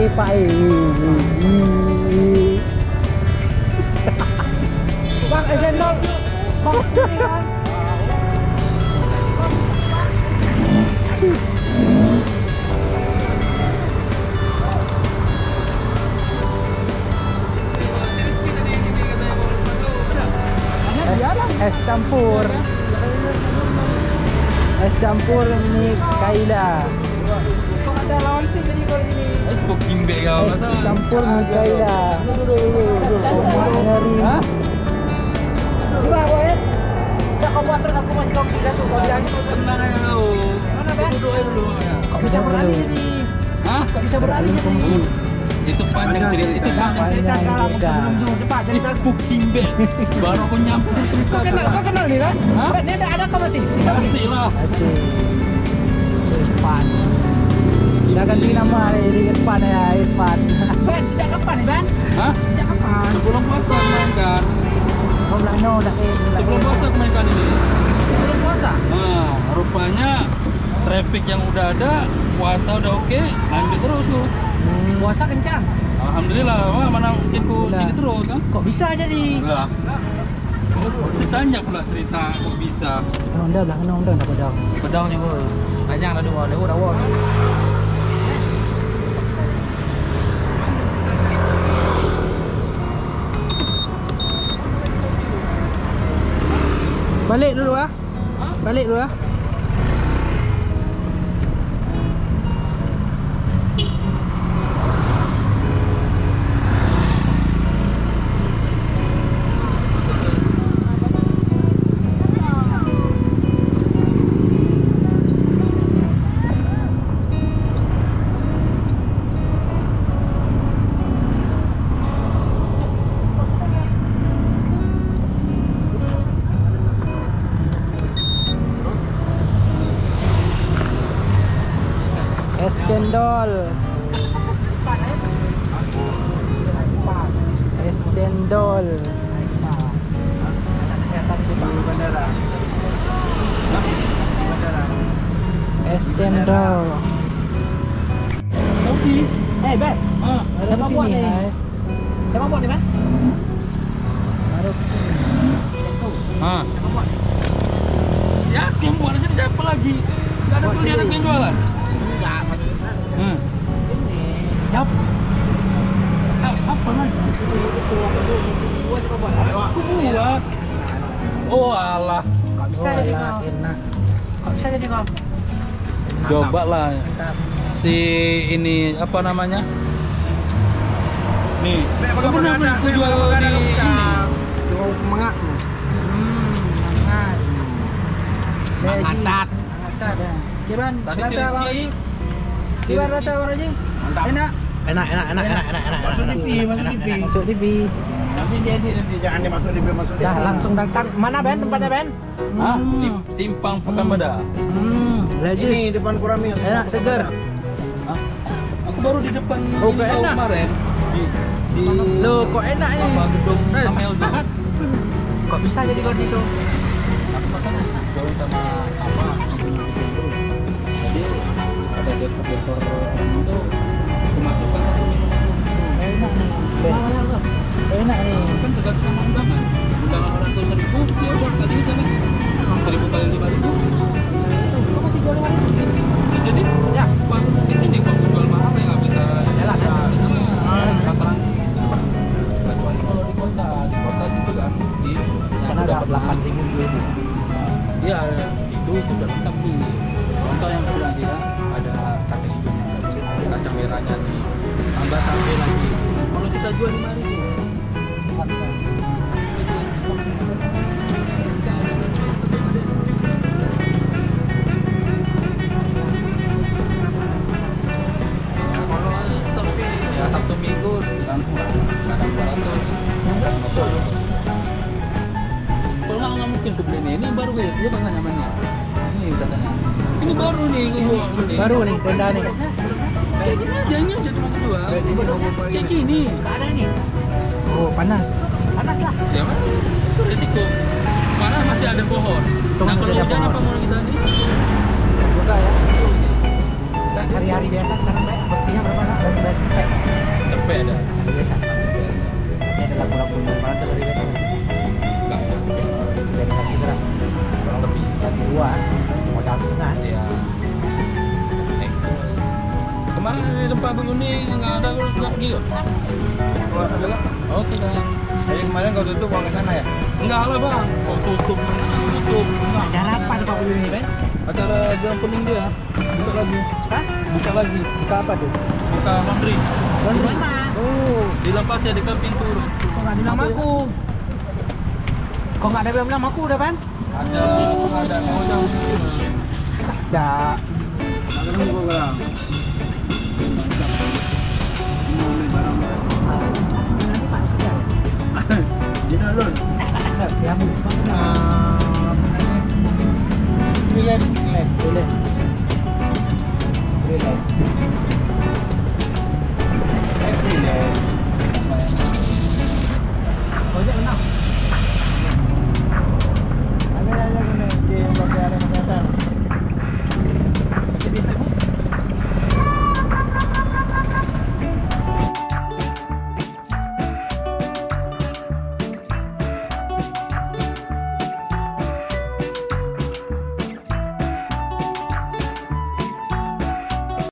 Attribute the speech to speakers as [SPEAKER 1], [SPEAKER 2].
[SPEAKER 1] Pak. Bang, cendol. Bang, ini kan. Es campur. Es campur Mikaela.
[SPEAKER 2] Kok ada lawan sih jadi kalau sini?
[SPEAKER 3] Kok kimbe kau?
[SPEAKER 1] Es campur Mikaela. Hah?
[SPEAKER 2] Coba Boyd. Udah kau buat terus aku masih kau bisa tuh kau bilangin tuh.
[SPEAKER 3] Tenang aja kau.
[SPEAKER 2] Mana Ben?
[SPEAKER 3] Duduk aja dulu.
[SPEAKER 2] Kok bisa beralih jadi?
[SPEAKER 3] Hah?
[SPEAKER 2] Kok bisa beralih jadi?
[SPEAKER 3] Itu panjang cerita. Itu
[SPEAKER 2] Panjang cerita sekarang sebelum jauh cepat cerita.
[SPEAKER 3] Kok kimbe. Baru aku nyampe sih cerita.
[SPEAKER 2] Kau kenal nih kan?
[SPEAKER 3] Hah?
[SPEAKER 2] Ben, ini ada kau masih? Bisa lagi?
[SPEAKER 3] Pasti lah.
[SPEAKER 1] Asik. Irfan. Dah ganti nama dari Irfan ya, Irfan.
[SPEAKER 2] Ben, sejak kapan nih Ben?
[SPEAKER 3] Hah?
[SPEAKER 2] Sejak kapan?
[SPEAKER 3] Sebelum puasa mainkan.
[SPEAKER 1] Kau bilang no, dah
[SPEAKER 3] Sebelum puasa aku mainkan ini.
[SPEAKER 2] Sebelum puasa?
[SPEAKER 3] Nah, rupanya traffic yang udah ada, puasa udah oke, lanjut terus tuh.
[SPEAKER 2] Puasa kencang.
[SPEAKER 3] Alhamdulillah, wah, mana mungkin ku sini terus kan?
[SPEAKER 2] Kok bisa jadi?
[SPEAKER 3] Enggak. Ditanya pula cerita kok bisa.
[SPEAKER 1] Onda belah kena onda nak pedang.
[SPEAKER 2] Pedang ni boy. Panjang dah dua, dah dah.
[SPEAKER 1] Balik dulu ah. Balik dulu ah. Es cendol. Es cendol.
[SPEAKER 2] Kesehatan di bandara.
[SPEAKER 1] Es cendol.
[SPEAKER 3] Kopi.
[SPEAKER 2] Ben,
[SPEAKER 3] Ah,
[SPEAKER 2] siapa buat ni? Siapa buat ni Ben?
[SPEAKER 1] Baru kesini.
[SPEAKER 3] ah.
[SPEAKER 2] Siapa buat?
[SPEAKER 3] Yakin buat aja siapa lagi? Enggak ada
[SPEAKER 1] Buat
[SPEAKER 3] pilihan
[SPEAKER 1] sendiri.
[SPEAKER 3] lagi yang jualan.
[SPEAKER 2] Enggak, maksudnya.
[SPEAKER 3] Hmm.
[SPEAKER 2] Siap.
[SPEAKER 3] Apa man?
[SPEAKER 2] Buat siapa buat?
[SPEAKER 3] Aku buat. Oh alah.
[SPEAKER 2] Kok bisa jadi kau?
[SPEAKER 1] Enak.
[SPEAKER 2] Kok bisa jadi kau?
[SPEAKER 3] Coba lah. Si ini apa namanya? Nih. Kamu pernah beli aku jual di ini?
[SPEAKER 1] Mangat.
[SPEAKER 2] Mangatat.
[SPEAKER 1] Mangatat. Kiban
[SPEAKER 3] Tadi
[SPEAKER 1] rasa
[SPEAKER 3] si
[SPEAKER 1] apa
[SPEAKER 3] Rizky.
[SPEAKER 1] lagi? Kiban rasa apa lagi? Enak.
[SPEAKER 2] Enak.
[SPEAKER 1] Masuk TV.
[SPEAKER 4] Nanti dia jangan dimasuk di masuk
[SPEAKER 1] Dah langsung datang. Mana Ben tempatnya Ben?
[SPEAKER 3] Hah? Di Simpang Pekanbadak.
[SPEAKER 1] Legis.
[SPEAKER 4] Ini depan Kuramil.
[SPEAKER 1] Enak seger.
[SPEAKER 3] Hah? Aku baru di depan
[SPEAKER 1] Oh,
[SPEAKER 3] ini
[SPEAKER 1] enak.
[SPEAKER 3] kemarin di
[SPEAKER 1] Loh, kok enak ini?
[SPEAKER 3] apa gedung Amel tuh.
[SPEAKER 1] Kok bisa jadi kau gitu?
[SPEAKER 3] Aku makan jauh sama jadi ada dekor itu dimasukkan satu minum
[SPEAKER 1] Enak nih. Ben. Enak nih.
[SPEAKER 3] kan tergantung sama undangan orang tuh 1.000 ya udah kali itu kan 1.000 kali 5.000
[SPEAKER 2] Kau masih jual 5.000?
[SPEAKER 3] ya, jadi
[SPEAKER 2] Ya.
[SPEAKER 3] pas di sini kalau jual mahal ya nggak bisa
[SPEAKER 2] Yalah, ya.
[SPEAKER 3] pasaran kecuali kalau di kota itu kan di
[SPEAKER 1] Sana ada 8.000 dulu.
[SPEAKER 3] iya itu udah lengkap nih contoh yang bilang dia ada kacang hijaunya ada kacang merahnya nih tambah cabai lagi kalau kita jual 5.000 kalau sepi ya Sabtu Minggu kadang 200 kalau nggak mungkin aku beli ini baru ya dia pas nyamannya ini katanya ini baru nih gua beli
[SPEAKER 1] Baru nih tenda nih.
[SPEAKER 3] kayak gini aja ini jadi mau kedua kayak gini
[SPEAKER 2] Enggak ada ini.
[SPEAKER 1] Oh, panas.
[SPEAKER 2] Panas lah.
[SPEAKER 3] ya mas itu resiko karena masih ada pohon
[SPEAKER 1] Tunggu
[SPEAKER 3] nah kalau
[SPEAKER 1] saja
[SPEAKER 3] hujan
[SPEAKER 1] pohon.
[SPEAKER 3] apa mau kita nih
[SPEAKER 1] Buka ya.
[SPEAKER 2] hari-hari biasa sekarang Pak, bersihnya berapa Pak? Dari cepet.
[SPEAKER 3] Cepet ada.
[SPEAKER 2] Hari biasa. Ini adalah kurang berapa tuh dari biasa?
[SPEAKER 3] Enggak.
[SPEAKER 2] Dari lagi berapa?
[SPEAKER 3] Kurang lebih.
[SPEAKER 2] Lagi 2. Modal setengah.
[SPEAKER 3] Ya. Kemarin di tempat Bang Yuni nggak ada lagi kok. Oh tidak.
[SPEAKER 4] Jadi kemarin kau tutup uang ke sana ya?
[SPEAKER 3] Enggak lah bang. Oh tutup.
[SPEAKER 2] Acara apa di Pak ini Pak?
[SPEAKER 3] Acara jam kuning dia. Buka lagi.
[SPEAKER 2] Hah?
[SPEAKER 3] Buka lagi.
[SPEAKER 1] Buka apa tuh?
[SPEAKER 3] Buka laundry.
[SPEAKER 2] Laundry mana?
[SPEAKER 1] Oh,
[SPEAKER 3] Di Lampasnya di pintu.
[SPEAKER 2] Kok nggak ada namaku? Kok nggak ada bilang namaku udah Pan?
[SPEAKER 3] Ada pengadaan modal.
[SPEAKER 1] ya.
[SPEAKER 4] Sekarang gua bilang. Gina lon.
[SPEAKER 2] Ya Bu.
[SPEAKER 1] Relax. Relax.